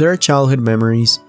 There are childhood memories,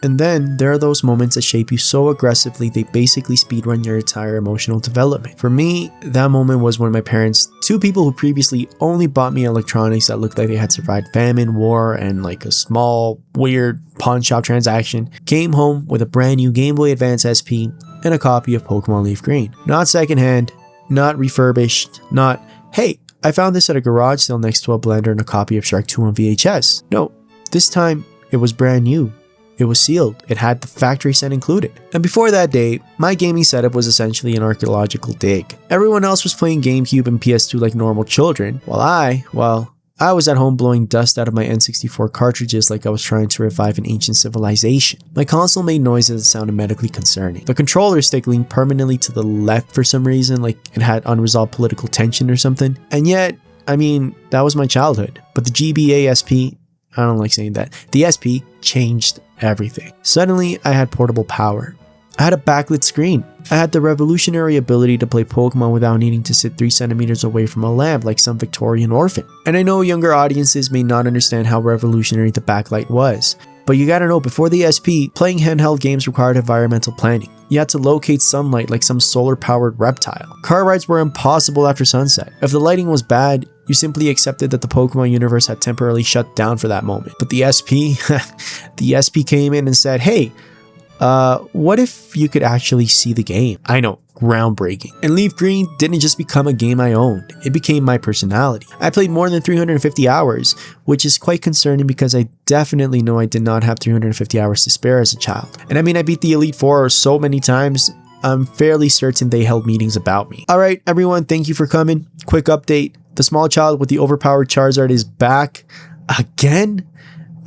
and then there are those moments that shape you so aggressively they basically speedrun your entire emotional development. For me, that moment was when my parents, two people who previously only bought me electronics that looked like they had survived famine, war, and like a small, weird pawn shop transaction, came home with a brand new Game Boy Advance SP and a copy of Pokémon LeafGreen. Not secondhand, not refurbished, not, hey, I found this at a garage sale next to a blender and a copy of Shark 2 on VHS. No, this time it was brand new. It was sealed. It had the factory set included. And before that day, my gaming setup was essentially an archaeological dig. Everyone else was playing GameCube and PS2 like normal children, while I was at home blowing dust out of my N64 cartridges like I was trying to revive an ancient civilization. My console made noises that sounded medically concerning. The controller stick leaned permanently to the left for some reason, like it had unresolved political tension or something. And yet, I mean, that was my childhood. But the GBA SP, I don't like saying that, the SP changed everything. Suddenly, I had portable power. I had a backlit screen. I had the revolutionary ability to play Pokemon without needing to sit 3 centimeters away from a lamp like some Victorian orphan. And I know younger audiences may not understand how revolutionary the backlight was, but you gotta know, before the SP, playing handheld games required environmental planning. You had to locate sunlight like some solar-powered reptile. Car rides were impossible after sunset. If the lighting was bad, you simply accepted that the Pokemon universe had temporarily shut down for that moment. But the SP, the SP came in and said, hey, what if you could actually see the game? I know, groundbreaking. And LeafGreen didn't just become a game I owned, it became my personality. I played more than 350 hours, which is quite concerning because I definitely know I did not have 350 hours to spare as a child. And I mean, I beat the Elite Four so many times, I'm fairly certain they held meetings about me. Alright everyone, thank you for coming. Quick update, the small child with the overpowered Charizard is back again?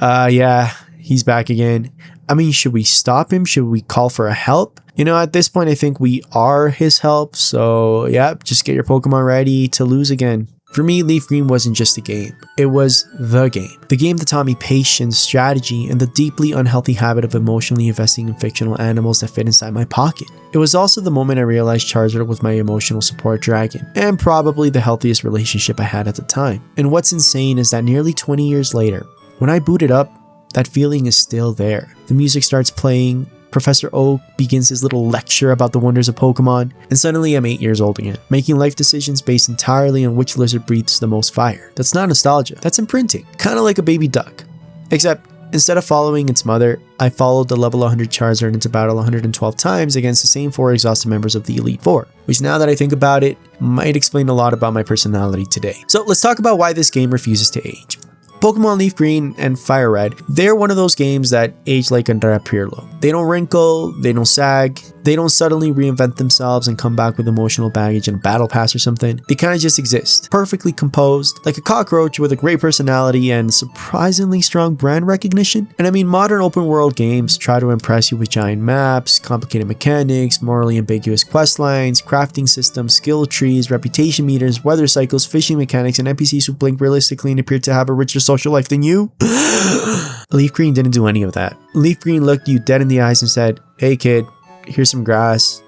Yeah, he's back again. I mean, should we stop him? Should we call for a help? You know, at this point, I think we are his help. So yeah, just get your Pokemon ready to lose again. For me, LeafGreen wasn't just a game. It was the game. The game that taught me patience, strategy, and the deeply unhealthy habit of emotionally investing in fictional animals that fit inside my pocket. It was also the moment I realized Charizard was my emotional support dragon, and probably the healthiest relationship I had at the time. And what's insane is that nearly 20 years later, when I boot it up, that feeling is still there. The music starts playing, Professor Oak begins his little lecture about the wonders of Pokemon, and suddenly I'm 8 years old again, making life decisions based entirely on which lizard breathes the most fire. That's not nostalgia, that's imprinting, kinda like a baby duck. Except, instead of following its mother, I followed the level 100 Charizard into battle 112 times against the same 4 exhausted members of the Elite Four, which now that I think about it, might explain a lot about my personality today. So let's talk about why this game refuses to age. Pokemon LeafGreen and Fire Red, they're one of those games that age like Andrea Pirlo. They don't wrinkle, they don't sag, they don't suddenly reinvent themselves and come back with emotional baggage and a battle pass or something. They kind of just exist, perfectly composed, like a cockroach with a great personality and surprisingly strong brand recognition. And I mean, modern open world games try to impress you with giant maps, complicated mechanics, morally ambiguous quest lines, crafting systems, skill trees, reputation meters, weather cycles, fishing mechanics, and NPCs who blink realistically and appear to have a richer social life than you. LeafGreen didn't do any of that. LeafGreen looked you dead in the eyes and said, hey kid, here's some grass,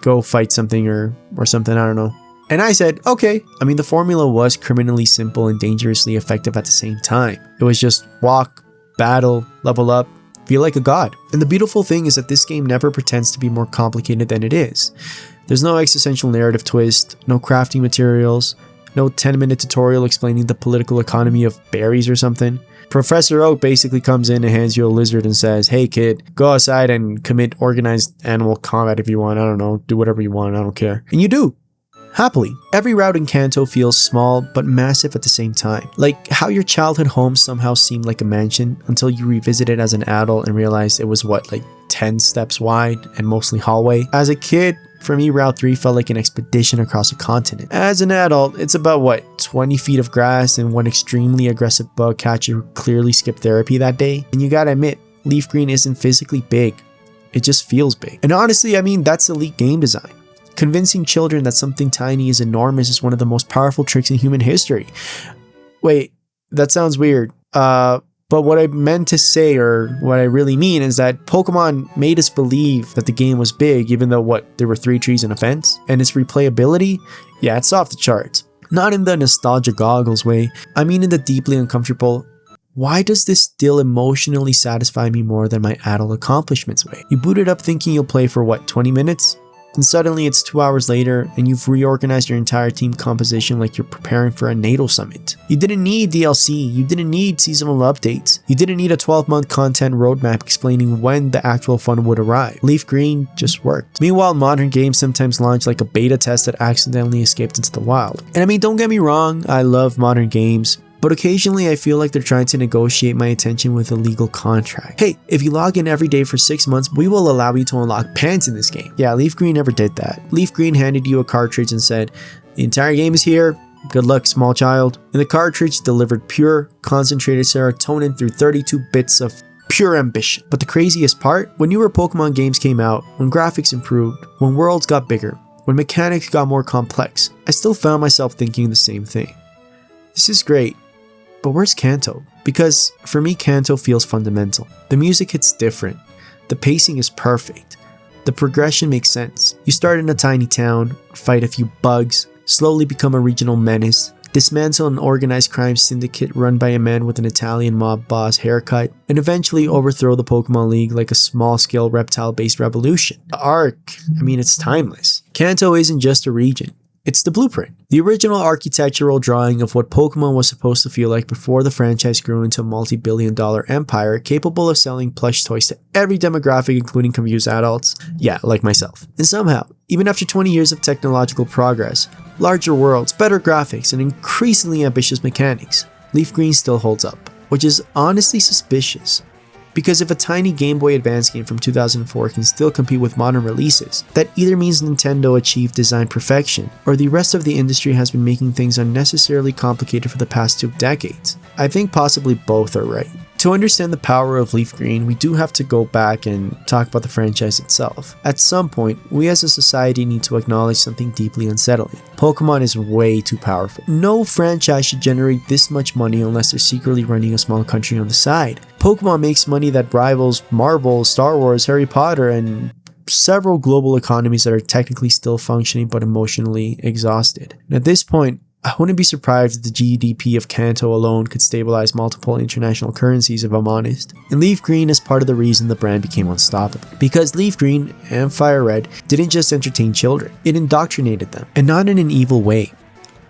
go fight something or something, I don't know. And I said, okay. I mean, the formula was criminally simple and dangerously effective at the same time. It was just walk, battle, level up, feel like a god. And the beautiful thing is that this game never pretends to be more complicated than it is. There's no existential narrative twist, no crafting materials, no 10-minute tutorial explaining the political economy of berries or something. Professor Oak basically comes in and hands you a lizard and says, hey kid, go outside and commit organized animal combat if you want, I don't know, do whatever you want, I don't care. And you do. Happily. Every route in Kanto feels small but massive at the same time. Like how your childhood home somehow seemed like a mansion until you revisit it as an adult and realized it was what, like 10 steps wide and mostly hallway. As a kid, for me, Route 3 felt like an expedition across a continent. As an adult, it's about what, 20 feet of grass and one extremely aggressive bug catcher who clearly skipped therapy that day. And you gotta admit, LeafGreen isn't physically big, it just feels big. And honestly, I mean, that's elite game design. Convincing children that something tiny is enormous is one of the most powerful tricks in human history. Wait, that sounds weird. But what I meant to say, or what I really mean, is that Pokemon made us believe that the game was big, even though what, there were 3 trees and a fence? And its replayability? Yeah, it's off the charts. Not in the nostalgia goggles way, I mean in the deeply uncomfortable, why does this still emotionally satisfy me more than my adult accomplishments way? You boot it up thinking you'll play for what, 20 minutes? And suddenly it's 2 hours later and you've reorganized your entire team composition like you're preparing for a NATO summit. You didn't need DLC, you didn't need seasonal updates, you didn't need a 12-month content roadmap explaining when the actual fun would arrive. LeafGreen just worked. Meanwhile, modern games sometimes launch like a beta test that accidentally escaped into the wild. And I mean, don't get me wrong, I love modern games, but occasionally I feel like they're trying to negotiate my attention with a legal contract. Hey, if you log in every day for 6 months, we will allow you to unlock pants in this game. Yeah, LeafGreen never did that. LeafGreen handed you a cartridge and said, the entire game is here, good luck small child. And the cartridge delivered pure, concentrated serotonin through 32 bits of pure ambition. But the craziest part, when newer Pokemon games came out, when graphics improved, when worlds got bigger, when mechanics got more complex, I still found myself thinking the same thing. This is great. But where's Kanto? Because for me, Kanto feels fundamental. The music hits different. The pacing is perfect. The progression makes sense. You start in a tiny town, fight a few bugs, slowly become a regional menace, dismantle an organized crime syndicate run by a man with an Italian mob boss haircut, and eventually overthrow the Pokemon League like a small-scale reptile-based revolution. The arc, I mean, it's timeless. Kanto isn't just a region. It's the blueprint, the original architectural drawing of what Pokemon was supposed to feel like before the franchise grew into a multi-billion-dollar empire capable of selling plush toys to every demographic including confused adults, yeah, like myself. And somehow, even after 20 years of technological progress, larger worlds, better graphics, and increasingly ambitious mechanics, LeafGreen still holds up, which is honestly suspicious. Because if a tiny Game Boy Advance game from 2004 can still compete with modern releases, that either means Nintendo achieved design perfection, or the rest of the industry has been making things unnecessarily complicated for the past 2 decades. I think possibly both are right. To understand the power of LeafGreen, we do have to go back and talk about the franchise itself. At some point, we as a society need to acknowledge something deeply unsettling. Pokemon is way too powerful. No franchise should generate this much money unless they're secretly running a small country on the side. Pokemon makes money that rivals Marvel, Star Wars, Harry Potter, and several global economies that are technically still functioning but emotionally exhausted. And at this point, I wouldn't be surprised if the GDP of Kanto alone could stabilize multiple international currencies if I'm honest. And LeafGreen is part of the reason the brand became unstoppable. Because LeafGreen and Fire Red didn't just entertain children, it indoctrinated them. And not in an evil way.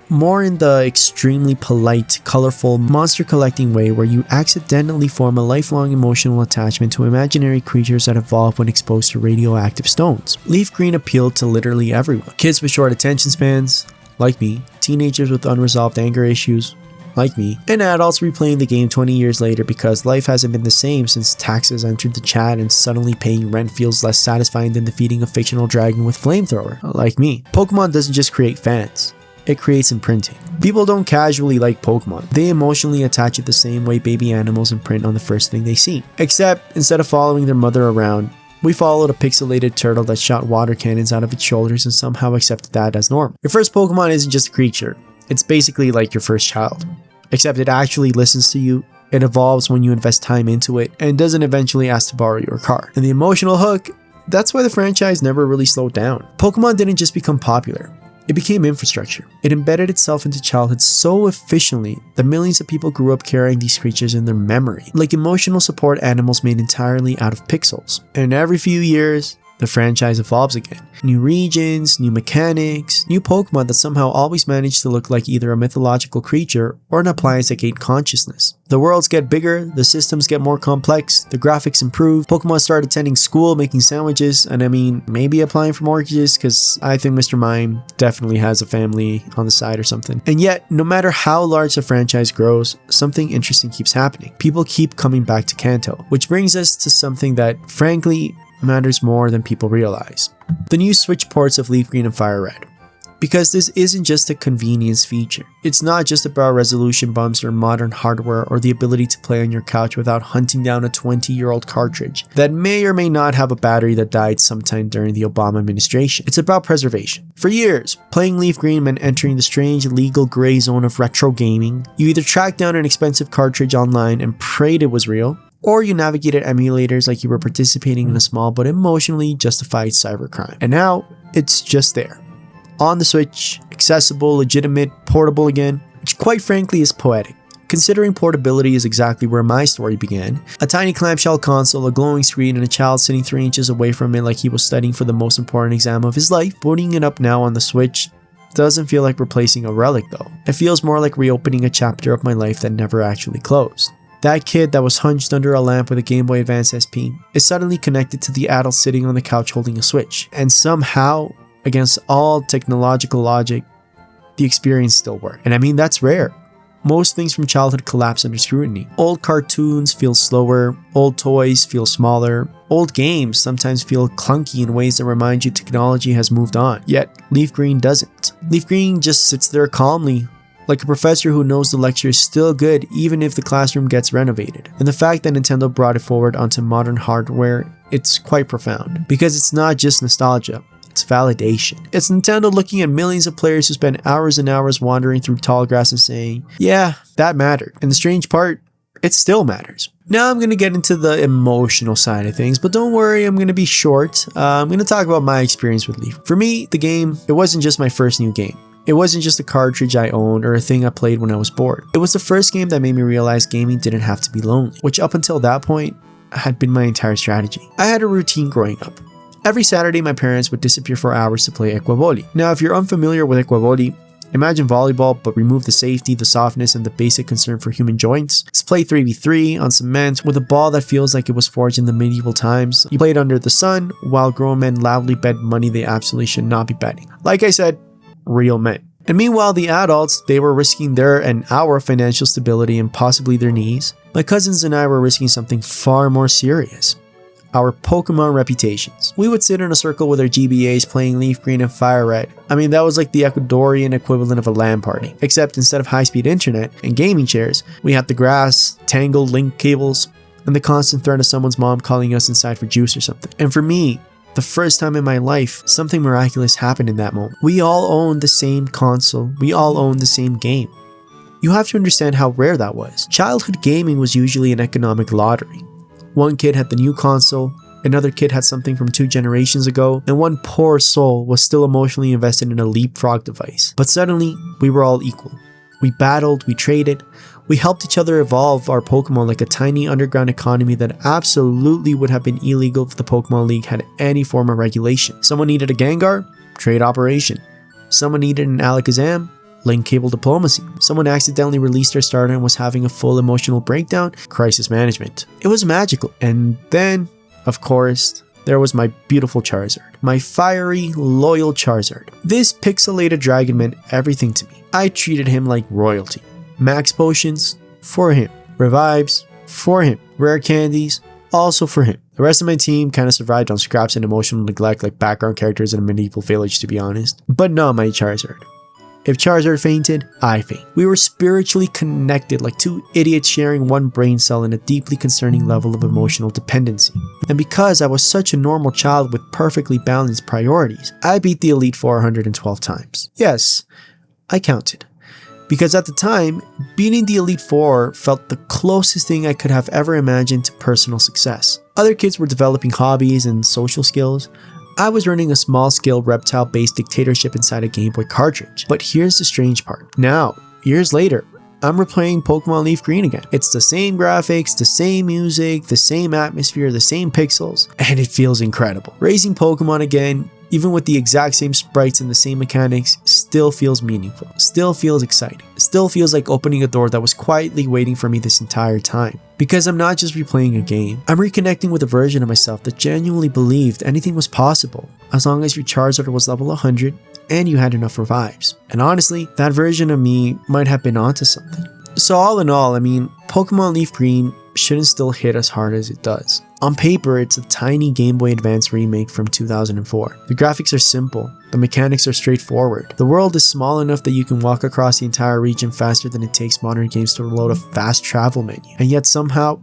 More in the extremely polite, colorful, monster collecting way where you accidentally form a lifelong emotional attachment to imaginary creatures that evolve when exposed to radioactive stones. LeafGreen appealed to literally everyone. Kids with short attention spans, like me, teenagers with unresolved anger issues, like me, and adults replaying the game 20 years later because life hasn't been the same since taxes entered the chat and suddenly paying rent feels less satisfying than defeating a fictional dragon with flamethrower, like me. Pokemon doesn't just create fans, it creates imprinting. People don't casually like Pokemon, they emotionally attach it the same way baby animals imprint on the first thing they see. Except, instead of following their mother around, we followed a pixelated turtle that shot water cannons out of its shoulders and somehow accepted that as normal. Your first Pokemon isn't just a creature, it's basically like your first child. Except it actually listens to you, it evolves when you invest time into it, and doesn't eventually ask to borrow your car. And the emotional hook, that's why the franchise never really slowed down. Pokemon didn't just become popular. It became infrastructure. It embedded itself into childhood so efficiently that millions of people grew up carrying these creatures in their memory, like emotional support animals made entirely out of pixels. And every few years, the franchise evolves again. New regions, new mechanics, new Pokemon that somehow always manage to look like either a mythological creature or an appliance that gained consciousness. The worlds get bigger, the systems get more complex, the graphics improve, Pokemon start attending school, making sandwiches, and I mean, maybe applying for mortgages, because I think Mr. Mime definitely has a family on the side or something. And yet, no matter how large the franchise grows, something interesting keeps happening. People keep coming back to Kanto, which brings us to something that, frankly, matters more than people realize. The new Switch ports of LeafGreen and Fire Red. Because this isn't just a convenience feature. It's not just about resolution bumps or modern hardware or the ability to play on your couch without hunting down a 20-year-old cartridge that may or may not have a battery that died sometime during the Obama administration. It's about preservation. For years, playing LeafGreen meant entering the strange legal gray zone of retro gaming. You either tracked down an expensive cartridge online and prayed it was real, or you navigated emulators like you were participating in a small but emotionally justified cybercrime. And now, it's just there. On the Switch, accessible, legitimate, portable again, which quite frankly is poetic. considering portability is exactly where my story began. A tiny clamshell console, a glowing screen, and a child sitting 3 inches away from it like he was studying for the most important exam of his life. Booting it up now on the Switch doesn't feel like replacing a relic though. It feels more like reopening a chapter of my life that never actually closed. That kid that was hunched under a lamp with a Game Boy Advance SP is suddenly connected to the adult sitting on the couch holding a Switch. And somehow, against all technological logic, the experience still worked. And I mean, that's rare. Most things from childhood collapse under scrutiny. Old cartoons feel slower, old toys feel smaller, old games sometimes feel clunky in ways that remind you technology has moved on. Yet, LeafGreen doesn't. LeafGreen just sits there calmly, like a professor who knows the lecture is still good even if the classroom gets renovated. And the fact that Nintendo brought it forward onto modern hardware, it's quite profound. Because it's not just nostalgia. It's validation. It's Nintendo looking at millions of players who spend hours and hours wandering through tall grass and saying, yeah, that mattered. And the strange part, it still matters. Now I'm going to get into the emotional side of things, but don't worry, I'm going to be short. I'm going to talk about my experience with Leaf. For me, the game, it wasn't just my first new game. It wasn't just a cartridge I owned or a thing I played when I was bored. It was the first game that made me realize gaming didn't have to be lonely, which up until that point had been my entire strategy. I had a routine growing up. Every Saturday, my parents would disappear for hours to play equavoli. Now, if you're unfamiliar with equavoli, imagine volleyball, but remove the safety, the softness, and the basic concern for human joints. It's play 3v3 on cement with a ball that feels like it was forged in the medieval times. You played under the sun, while grown men loudly bet money they absolutely should not be betting. Like I said, real men. And meanwhile, the adults, they were risking their and our financial stability and possibly their knees. My cousins and I were risking something far more serious. Our Pokemon reputations. We would sit in a circle with our GBAs playing Leaf Green and Fire Red. I mean, that was like the Ecuadorian equivalent of a LAN party. Except instead of high-speed internet and gaming chairs, we had the grass, tangled link cables, and the constant threat of someone's mom calling us inside for juice or something. And for me, the first time in my life, something miraculous happened in that moment. We all owned the same console. We all owned the same game. You have to understand how rare that was. Childhood gaming was usually an economic lottery. One kid had the new console, another kid had something from 2 generations ago, and one poor soul was still emotionally invested in a leapfrog device. But suddenly, we were all equal. We battled, we traded, we helped each other evolve our Pokemon like a tiny underground economy that absolutely would have been illegal if the Pokemon League had any form of regulation. Someone needed a Gengar? Trade operation. Someone needed an Alakazam? Link cable diplomacy. Someone accidentally released their starter and was having a full emotional breakdown? Crisis management. It was magical. And then, of course, there was my beautiful Charizard. My fiery, loyal Charizard. This pixelated dragon meant everything to me. I treated him like royalty. Max potions? For him. Revives? For him. Rare candies? Also for him. The rest of my team kind of survived on scraps and emotional neglect like background characters in a medieval village, to be honest. But not my Charizard. If Charizard fainted, I faint. We were spiritually connected like 2 idiots sharing one brain cell in a deeply concerning level of emotional dependency. And because I was such a normal child with perfectly balanced priorities, I beat the Elite 412 times. Yes, I counted. Because at the time, beating the Elite Four felt the closest thing I could have ever imagined to personal success. Other kids were developing hobbies and social skills. I was running a small-scale reptile-based dictatorship inside a Game Boy cartridge. But here's the strange part. Now, years later, I'm replaying Pokemon Leaf Green again. It's the same graphics, the same music, the same atmosphere, the same pixels, and it feels incredible. Raising Pokemon again, even with the exact same sprites and the same mechanics, still feels meaningful, still feels exciting, still feels like opening a door that was quietly waiting for me this entire time. Because I'm not just replaying a game, I'm reconnecting with a version of myself that genuinely believed anything was possible, as long as your Charizard was level 100 and you had enough revives. And honestly, that version of me might have been onto something. So all in all, I mean, Pokemon Leaf Green shouldn't still hit as hard as it does. On paper, it's a tiny Game Boy Advance remake from 2004. The graphics are simple, the mechanics are straightforward. The world is small enough that you can walk across the entire region faster than it takes modern games to load a fast travel menu. And yet somehow,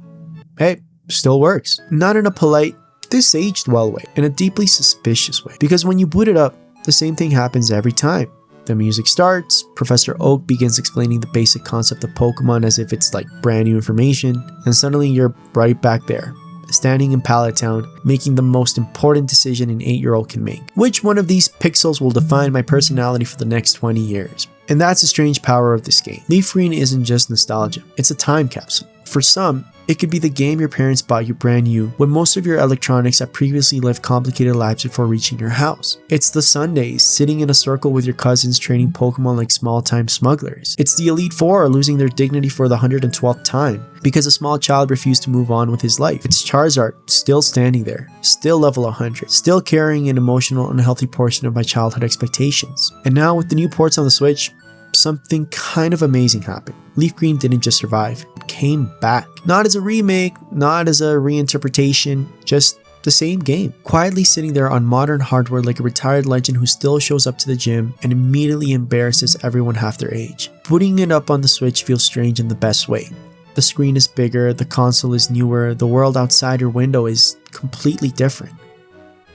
hey, still works. Not in a polite, this aged well way, in a deeply suspicious way. Because when you boot it up, the same thing happens every time. The music starts, Professor Oak begins explaining the basic concept of Pokemon as if it's like brand new information, and suddenly you're right back there. standing in Pallet Town, making the most important decision an 8-year-old can make. Which one of these pixels will define my personality for the next 20 years? And that's the strange power of this game. LeafGreen isn't just nostalgia, it's a time capsule. For some, it could be the game your parents bought you brand new when most of your electronics have previously lived complicated lives before reaching your house. It's the Sundays sitting in a circle with your cousins training Pokemon like small-time smugglers. It's the Elite Four losing their dignity for the 112th time because a small child refused to move on with his life. It's Charizard still standing there, still level 100, still carrying an emotional, unhealthy portion of my childhood expectations. And now with the new ports on the Switch, something kind of amazing happened. LeafGreen didn't just survive, it came back. Not as a remake, not as a reinterpretation, just the same game. Quietly sitting there on modern hardware like a retired legend who still shows up to the gym and immediately embarrasses everyone half their age. Putting it up on the Switch feels strange in the best way. The screen is bigger, the console is newer, the world outside your window is completely different.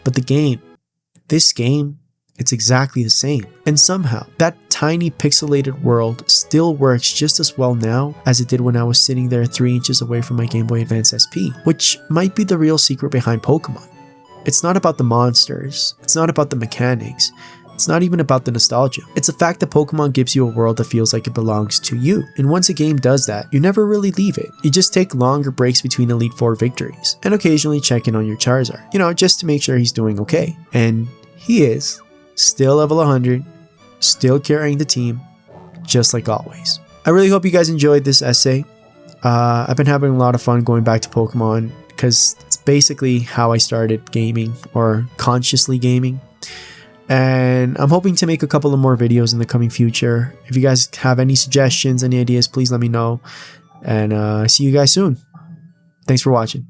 But the game, this game, it's exactly the same. And somehow, that tiny pixelated world still works just as well now as it did when I was sitting there 3 inches away from my Game Boy Advance SP, which might be the real secret behind Pokemon. It's not about the monsters, it's not about the mechanics, it's not even about the nostalgia. It's the fact that Pokemon gives you a world that feels like it belongs to you. And once a game does that, you never really leave it. You just take longer breaks between Elite Four victories, and occasionally check in on your Charizard, just to make sure he's doing okay. And he is. Still level 100, still carrying the team, just like always. I really hope you guys enjoyed this essay. I've been having a lot of fun going back to Pokemon because it's basically how I started gaming, or consciously gaming. And I'm hoping to make a couple of more videos in the coming future. If you guys have any suggestions, any ideas, please let me know. And see you guys soon. Thanks for watching.